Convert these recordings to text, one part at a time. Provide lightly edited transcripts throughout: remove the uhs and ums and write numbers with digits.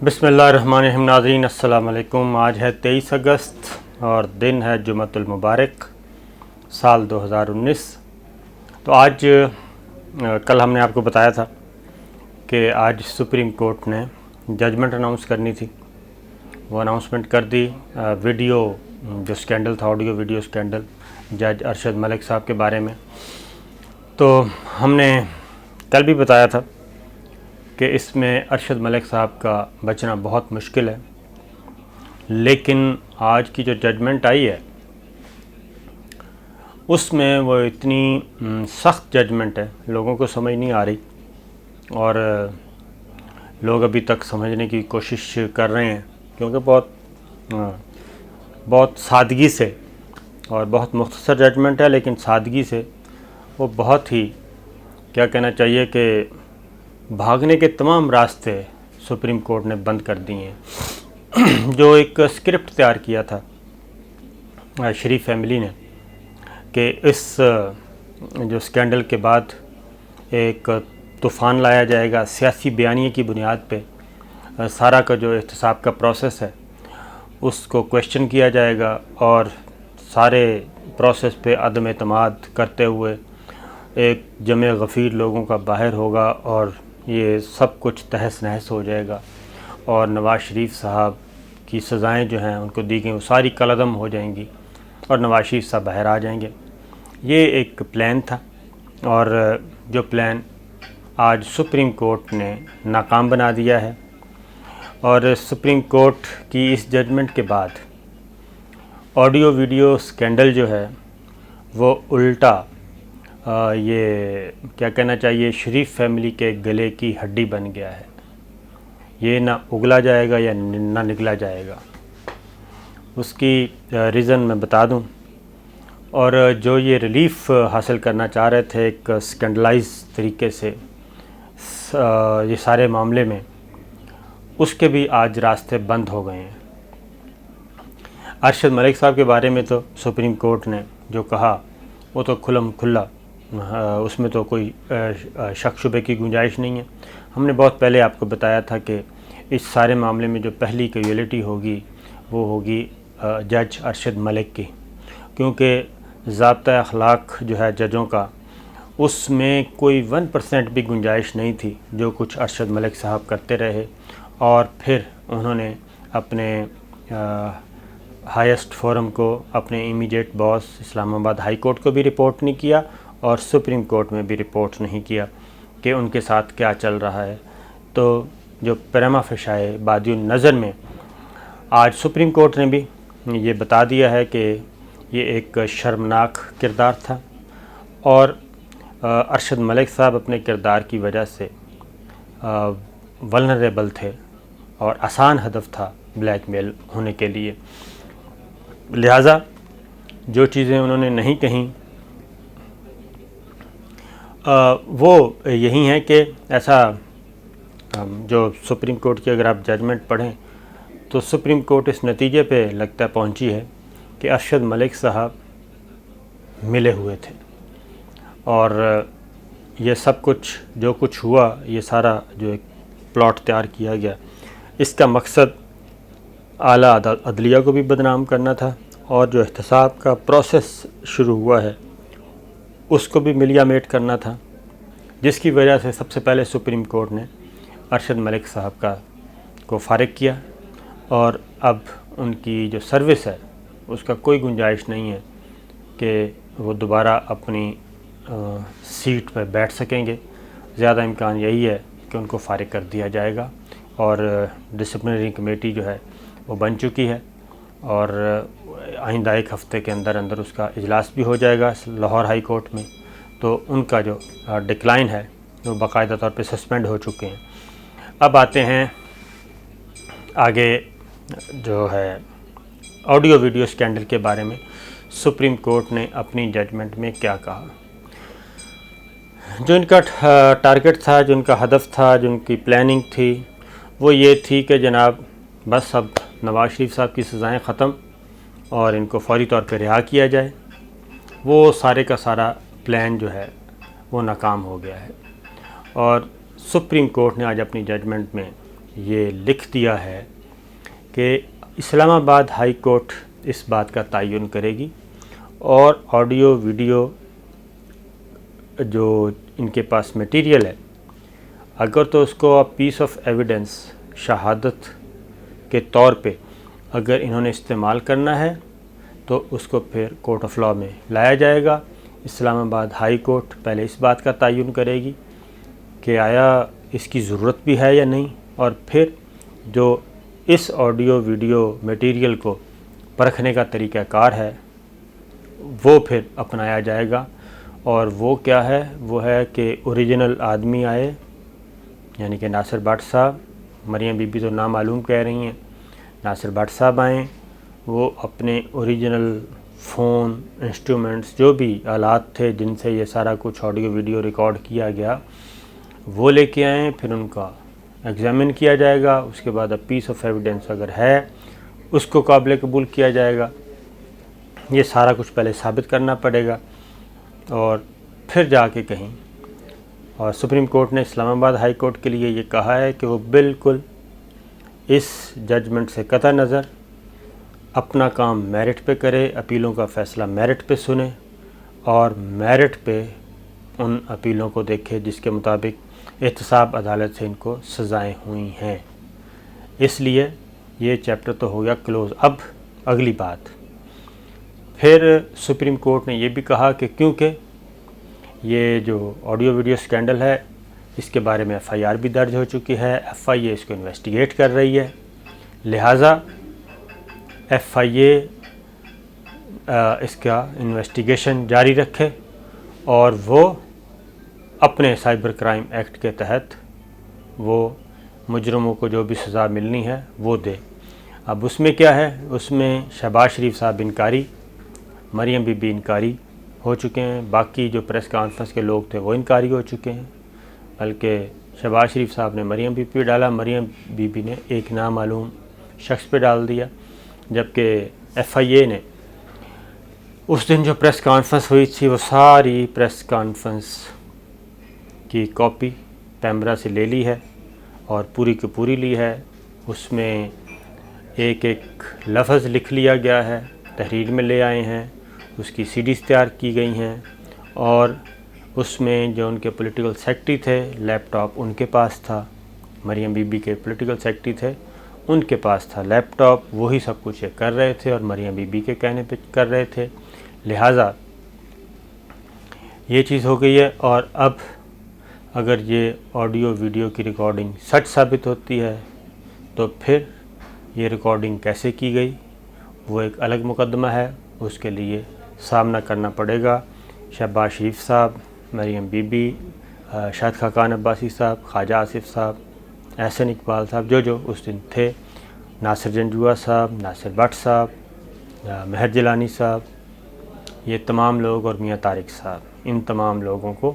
بسم اللہ الرحمن الرحیم۔ ناظرین السلام علیکم۔ آج ہے 23 اگست اور دن ہے جمعۃ المبارک سال 2019۔ تو آج کل ہم نے آپ کو بتایا تھا کہ آج سپریم کورٹ نے ججمنٹ اناؤنس کرنی تھی، وہ اناؤنسمنٹ کر دی۔ ویڈیو جو سکینڈل تھا، آڈیو ویڈیو سکینڈل جج ارشد ملک صاحب کے بارے میں، تو ہم نے کل بھی بتایا تھا کہ اس میں ارشد ملک صاحب کا بچنا بہت مشکل ہے، لیکن آج کی جو ججمنٹ آئی ہے اس میں وہ اتنی سخت ججمنٹ ہے، لوگوں کو سمجھ نہیں آ رہی، اور لوگ ابھی تک سمجھنے کی کوشش کر رہے ہیں، کیونکہ بہت سادگی سے اور بہت مختصر ججمنٹ ہے، لیکن سادگی سے وہ بہت ہی کیا کہنا چاہیے کہ بھاگنے کے تمام راستے سپریم کورٹ نے بند کر دیے ہیں۔ جو ایک اسکرپٹ تیار کیا تھا شریف فیملی نے کہ اس جو سکینڈل کے بعد ایک طوفان لایا جائے گا، سیاسی بیانیے کی بنیاد پہ سارا کا جو احتساب کا پروسیس ہے اس کو کویشچن کیا جائے گا، اور سارے پروسیس پہ عدم اعتماد کرتے ہوئے ایک جمع غفیر لوگوں کا باہر ہوگا، اور یہ سب کچھ تہس نہس ہو جائے گا، اور نواز شریف صاحب کی سزائیں جو ہیں ان کو دی گئیں وہ ساری کالعدم ہو جائیں گی، اور نواز شریف صاحب باہر آ جائیں گے۔ یہ ایک پلان تھا، اور جو پلان آج سپریم کورٹ نے ناکام بنا دیا ہے، اور سپریم کورٹ کی اس ججمنٹ کے بعد آڈیو ویڈیو سکینڈل جو ہے وہ الٹا یہ کیا کہنا چاہیے شریف فیملی کے گلے کی ہڈی بن گیا ہے، یہ نہ اگلا جائے گا یا نہ نگلا جائے گا۔ اس کی ریزن میں بتا دوں، اور جو یہ ریلیف حاصل کرنا چاہ رہے تھے ایک سکینڈلائز طریقے سے یہ سارے معاملے میں، اس کے بھی آج راستے بند ہو گئے ہیں۔ ارشد ملک صاحب کے بارے میں تو سپریم کورٹ نے جو کہا وہ تو کھلم کھلا، اس میں تو کوئی شک شبے کی گنجائش نہیں ہے۔ ہم نے بہت پہلے آپ کو بتایا تھا کہ اس سارے معاملے میں جو پہلی کیجویلٹی ہوگی وہ ہوگی جج ارشد ملک کی، کیونکہ ضابطۂ اخلاق جو ہے ججوں کا اس میں کوئی 1% بھی گنجائش نہیں تھی۔ جو کچھ ارشد ملک صاحب کرتے رہے، اور پھر انہوں نے اپنے ہائیسٹ فورم کو، اپنے امیڈیٹ باس اسلام آباد ہائی کورٹ کو بھی رپورٹ نہیں کیا، اور سپریم کورٹ میں بھی رپورٹ نہیں کیا کہ ان کے ساتھ کیا چل رہا ہے۔ تو جو پریما فیشائے بادی النظر میں آج سپریم کورٹ نے بھی یہ بتا دیا ہے کہ یہ ایک شرمناک کردار تھا، اور ارشد ملک صاحب اپنے کردار کی وجہ سے ولنریبل تھے، اور آسان ہدف تھا بلیک میل ہونے کے لیے، لہٰذا جو چیزیں انہوں نے نہیں کہیں وہ یہی ہیں کہ ایسا جو سپریم کورٹ کی اگر آپ ججمنٹ پڑھیں تو سپریم کورٹ اس نتیجے پہ لگتا ہے پہنچی ہے کہ ارشد ملک صاحب ملے ہوئے تھے، اور یہ سب کچھ جو کچھ ہوا، یہ سارا جو ایک پلاٹ تیار کیا گیا، اس کا مقصد اعلیٰ عدلیہ کو بھی بدنام کرنا تھا، اور جو احتساب کا پروسیس شروع ہوا ہے اس کو بھی ملیا میٹ کرنا تھا، جس کی وجہ سے سب سے پہلے سپریم کورٹ نے ارشد ملک صاحب کو فارغ کیا، اور اب ان کی جو سروس ہے اس کا کوئی گنجائش نہیں ہے کہ وہ دوبارہ اپنی سیٹ پہ بیٹھ سکیں گے۔ زیادہ امکان یہی ہے کہ ان کو فارغ کر دیا جائے گا، اور ڈسپلنری کمیٹی جو ہے وہ بن چکی ہے، اور آئندہ ایک ہفتے کے اندر اندر اس کا اجلاس بھی ہو جائے گا لاہور ہائی کورٹ میں، تو ان کا جو ڈکلائن ہے وہ باقاعدہ طور پہ سسپینڈ ہو چکے ہیں۔ اب آتے ہیں آگے جو ہے آڈیو ویڈیو سکینڈل کے بارے میں سپریم کورٹ نے اپنی ججمنٹ میں کیا کہا۔ جو ان کا ٹارگٹ تھا، جو ان کا ہدف تھا، جو ان کی پلاننگ تھی، وہ یہ تھی کہ جناب بس اب نواز شریف صاحب کی سزائیں ختم، اور ان کو فوری طور پہ رہا کیا جائے۔ وہ سارے کا سارا پلان جو ہے وہ ناکام ہو گیا ہے، اور سپریم کورٹ نے آج اپنی ججمنٹ میں یہ لکھ دیا ہے کہ اسلام آباد ہائی کورٹ اس بات کا تعین کرے گی اور آڈیو ویڈیو جو ان کے پاس میٹیریل ہے اگر تو اس کو پیس آف ایویڈنس شہادت کے طور پہ اگر انہوں نے استعمال کرنا ہے تو اس کو پھر کورٹ آف لاء میں لایا جائے گا۔ اسلام آباد ہائی کورٹ پہلے اس بات کا تعین کرے گی کہ آیا اس کی ضرورت بھی ہے یا نہیں، اور پھر جو اس آڈیو ویڈیو میٹیریل کو پرکھنے کا طریقہ کار ہے وہ پھر اپنایا جائے گا، اور وہ کیا ہے؟ وہ ہے کہ اوریجنل آدمی آئے، یعنی کہ ناصر بٹ صاحب، مریم بی بی تو نامعلوم کہہ رہی ہیں، ناصر بٹ صاحب آئیں، وہ اپنے اوریجنل فون، انسٹرومنٹس، جو بھی آلات تھے جن سے یہ سارا کچھ آڈیو ویڈیو ریکارڈ کیا گیا وہ لے کے آئیں، پھر ان کا ایگزامن کیا جائے گا، اس کے بعد اب پیس آف ایویڈنس اگر ہے اس کو قابل قبول کیا جائے گا۔ یہ سارا کچھ پہلے ثابت کرنا پڑے گا اور پھر جا کے کہیں، اور سپریم کورٹ نے اسلام آباد ہائی کورٹ کے لیے یہ کہا ہے کہ وہ بالکل اس ججمنٹ سے قطع نظر اپنا کام میرٹ پہ کرے، اپیلوں کا فیصلہ میرٹ پہ سنے اور میرٹ پہ ان اپیلوں کو دیکھے جس کے مطابق احتساب عدالت سے ان کو سزائیں ہوئی ہیں۔ اس لیے یہ چیپٹر تو ہو گیا کلوز۔ اب اگلی بات، پھر سپریم کورٹ نے یہ بھی کہا کہ کیونکہ یہ جو آڈیو ویڈیو سکینڈل ہے اس کے بارے میں ایف آئی آر بھی درج ہو چکی ہے، ایف آئی اے اس کو انویسٹیگیٹ کر رہی ہے، لہٰذا ایف آئی اے اس کا انویسٹیگیشن جاری رکھے اور وہ اپنے سائبر کرائم ایکٹ کے تحت وہ مجرموں کو جو بھی سزا ملنی ہے وہ دے۔ اب اس میں کیا ہے؟ اس میں شہباز شریف صاحب انکاری، مریم بی بی انکاری ہو چکے ہیں، باقی جو پریس کانفرنس کے لوگ تھے وہ انکاری ہو چکے ہیں، بلکہ شہباز شریف صاحب نے مریم بی بی پہ ڈالا، مریم بی بی نے ایک نامعلوم شخص پہ ڈال دیا، جبکہ ایف آئی اے نے اس دن جو پریس کانفرنس ہوئی تھی وہ ساری پریس کانفرنس کی کاپی پیمرا سے لے لی ہے اور پوری کی پوری لی ہے، اس میں ایک ایک لفظ لکھ لیا گیا ہے، تحریر میں لے آئے ہیں، اس کی سی ڈیز تیار کی گئی ہیں، اور اس میں جو ان کے پولیٹیکل سیکرٹری تھے لیپ ٹاپ ان کے پاس تھا، مریم بی بی کے پولیٹیکل سیکرٹری تھے ان کے پاس تھا لیپ ٹاپ، وہی سب کچھ یہ کر رہے تھے اور مریم بی بی کے کہنے پہ کر رہے تھے، لہٰذا یہ چیز ہو گئی ہے۔ اور اب اگر یہ آڈیو ویڈیو کی ریکارڈنگ سچ ثابت ہوتی ہے تو پھر یہ ریکارڈنگ کیسے کی گئی وہ ایک الگ مقدمہ ہے، اس کے لیے سامنا کرنا پڑے گا شہباز شریف صاحب، مریم بی بی، شاہد خاقان عباسی صاحب، خواجہ آصف صاحب، احسن اقبال صاحب، جو اس دن تھے، ناصر جنجوعہ صاحب، ناصر بٹ صاحب، مہر جیلانی صاحب، یہ تمام لوگ، اور میاں طارق صاحب، ان تمام لوگوں کو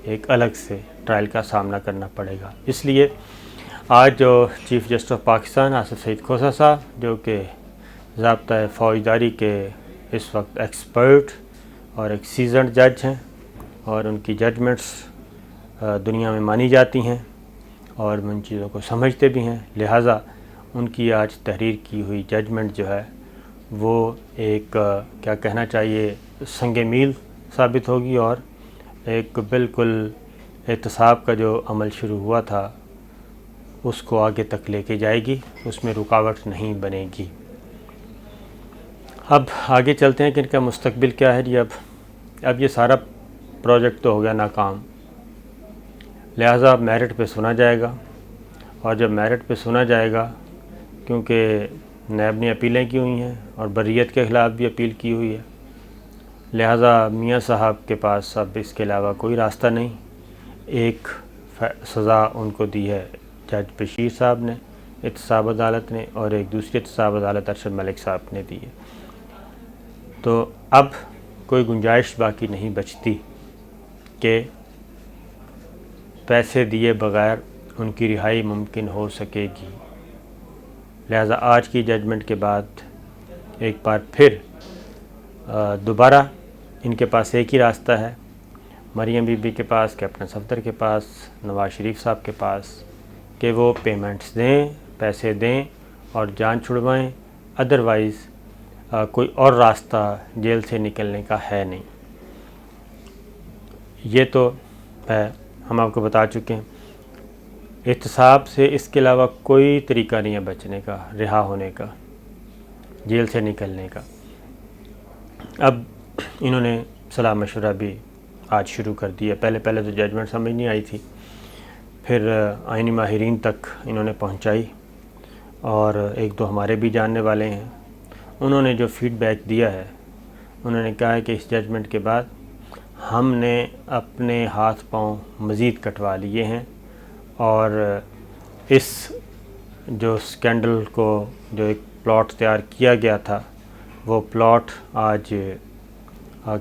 ایک الگ سے ٹرائل کا سامنا کرنا پڑے گا۔ اس لیے آج جو chief justice of Pakistan Asif Saeed Khosa صاحب، جو کہ ضابطۂ فوجداری کے اس وقت ایکسپرٹ اور ایک سیزنڈ جج ہیں، اور ان کی ججمنٹس دنیا میں مانی جاتی ہیں اور ان چیزوں کو سمجھتے بھی ہیں، لہٰذا ان کی آج تحریر کی ہوئی ججمنٹ جو ہے وہ ایک کیا کہنا چاہیے سنگ میل ثابت ہوگی، اور ایک بالکل احتساب کا جو عمل شروع ہوا تھا اس کو آگے تک لے کے جائے گی، اس میں رکاوٹ نہیں بنے گی۔ اب آگے چلتے ہیں کہ ان کا مستقبل کیا ہے جی۔ اب یہ سارا پروجیکٹ تو ہو گیا ناکام، لہٰذا اب میرٹ پہ سنا جائے گا، اور جب میرٹ پہ سنا جائے گا، کیونکہ نیب نے اپیلیں کی ہوئی ہیں اور بریت کے خلاف بھی اپیل کی ہوئی ہے، لہٰذا میاں صاحب کے پاس اب اس کے علاوہ کوئی راستہ نہیں۔ ایک سزا ان کو دی ہے جج بشیر صاحب نے، احتساب عدالت نے، اور ایک دوسری احتساب عدالت ارشد ملک صاحب نے دی ہے، تو اب کوئی گنجائش باقی نہیں بچتی کہ پیسے دیے بغیر ان کی رہائی ممکن ہو سکے گی۔ لہذا آج کی ججمنٹ کے بعد ایک بار پھر دوبارہ ان کے پاس ایک ہی راستہ ہے، مریم بی بی کے پاس، کیپٹن صفدر کے پاس، نواز شریف صاحب کے پاس، کہ وہ پیمنٹس دیں، پیسے دیں اور جان چھڑوائیں، ادروائز کوئی اور راستہ جیل سے نکلنے کا ہے نہیں۔ یہ تو ہے، ہم آپ کو بتا چکے ہیں۔ احتساب سے اس کے علاوہ کوئی طریقہ نہیں ہے بچنے کا، رہا ہونے کا، جیل سے نکلنے کا۔ اب انہوں نے صلاح مشورہ بھی آج شروع کر دیا۔ پہلے تو ججمنٹ سمجھ نہیں آئی تھی، پھر آئینی ماہرین تک انہوں نے پہنچائی، اور ایک دو ہمارے بھی جاننے والے ہیں، انہوں نے جو فیڈ بیک دیا ہے، انہوں نے کہا ہے کہ اس ججمنٹ کے بعد ہم نے اپنے ہاتھ پاؤں مزید کٹوا لیے ہیں، اور اس جو سکینڈل کو جو ایک پلاٹ تیار کیا گیا تھا، وہ پلاٹ آج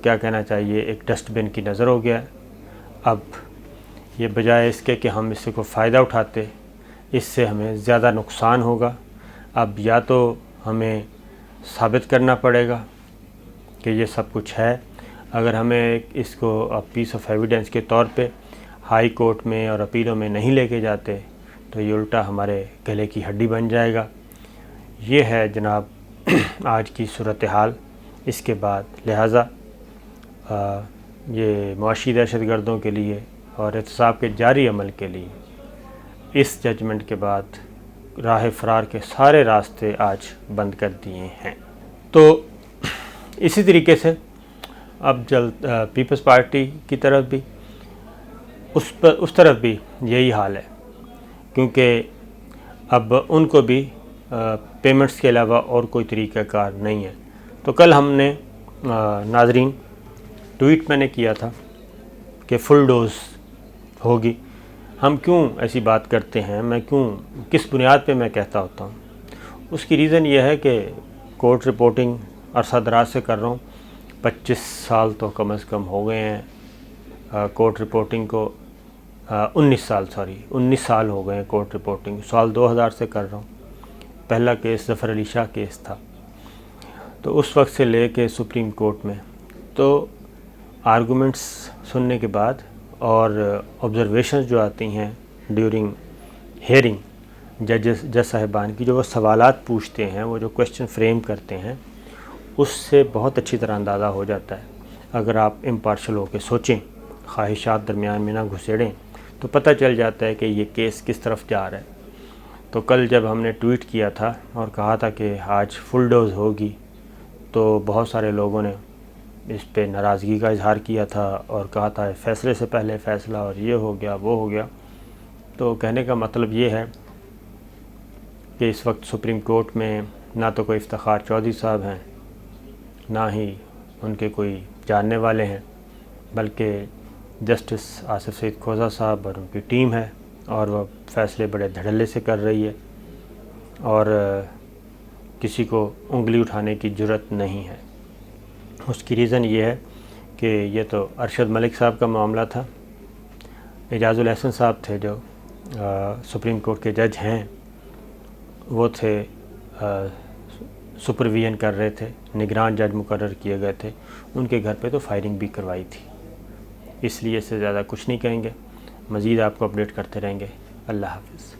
کیا کہنا چاہیے، ایک ڈسٹ بن کی نظر ہو گیا ہے۔ اب یہ بجائے اس کے کہ ہم اس سے کو فائدہ اٹھاتے، اس سے ہمیں زیادہ نقصان ہوگا۔ اب یا تو ہمیں ثابت کرنا پڑے گا کہ یہ سب کچھ ہے، اگر ہمیں اس کو پیس آف ایویڈنس کے طور پہ ہائی کورٹ میں اور اپیلوں میں نہیں لے کے جاتے تو یہ الٹا ہمارے گلے کی ہڈی بن جائے گا۔ یہ ہے جناب آج کی صورتحال۔ اس کے بعد لہٰذا یہ معاشی دہشت گردوں کے لیے اور احتساب کے جاری عمل کے لیے اس ججمنٹ کے بعد راہ فرار کے سارے راستے آج بند کر دیے ہیں۔ تو اسی طریقے سے اب جلد پیپلز پارٹی کی طرف بھی اس طرف بھی یہی حال ہے، کیونکہ اب ان کو بھی پیمنٹس کے علاوہ اور کوئی طریقہ کار نہیں ہے۔ تو کل ہم نے ناظرین ٹویٹ میں نے کیا تھا کہ فل ڈوز ہوگی۔ ہم کیوں ایسی بات کرتے ہیں، میں کس بنیاد پہ میں کہتا ہوتا ہوں؟ اس کی ریزن یہ ہے کہ کورٹ رپورٹنگ عرصہ دراز سے کر رہا ہوں، 25 سال تو کم از کم ہو گئے ہیں کورٹ رپورٹنگ کو، 19 سال ہو گئے ہیں کورٹ رپورٹنگ، سال 2000 سے کر رہا ہوں۔ پہلا کیس ظفر علی شاہ کیس تھا، تو اس وقت سے لے کے سپریم کورٹ میں تو آرگومنٹس سننے کے بعد اور آبزرویشنز جو آتی ہیں ڈیورنگ ہیئرنگ جج صاحبان کی، جو وہ سوالات پوچھتے ہیں، وہ جو کویسچن فریم کرتے ہیں، اس سے بہت اچھی طرح اندازہ ہو جاتا ہے۔ اگر آپ امپارشل ہو کے سوچیں، خواہشات درمیان میں نہ گھسیڑیں، تو پتہ چل جاتا ہے کہ یہ کیس کس طرف جا رہا ہے۔ تو کل جب ہم نے ٹویٹ کیا تھا اور کہا تھا کہ آج فل ڈوز ہوگی، تو بہت سارے لوگوں نے اس پہ ناراضگی کا اظہار کیا تھا اور کہا تھا فیصلے سے پہلے فیصلہ، اور یہ ہو گیا وہ ہو گیا۔ تو کہنے کا مطلب یہ ہے کہ اس وقت سپریم کورٹ میں نہ تو کوئی افتخار چودھری صاحب ہیں، نہ ہی ان کے کوئی جاننے والے ہیں، بلکہ جسٹس آصف سعید کھوسہ صاحب اور ان کی ٹیم ہے، اور وہ فیصلے بڑے دھڑلے سے کر رہی ہے، اور کسی کو انگلی اٹھانے کی جرت نہیں ہے۔ اس کی ریزن یہ ہے کہ یہ تو ارشد ملک صاحب کا معاملہ تھا، اعجاز الاحسن صاحب تھے جو سپریم کورٹ کے جج ہیں، وہ تھے سپرویژن کر رہے تھے، نگران جج مقرر کیے گئے تھے، ان کے گھر پہ تو فائرنگ بھی کروائی تھی۔ اس لیے اس سے زیادہ کچھ نہیں کہیں گے، مزید آپ کو اپڈیٹ کرتے رہیں گے۔ اللہ حافظ۔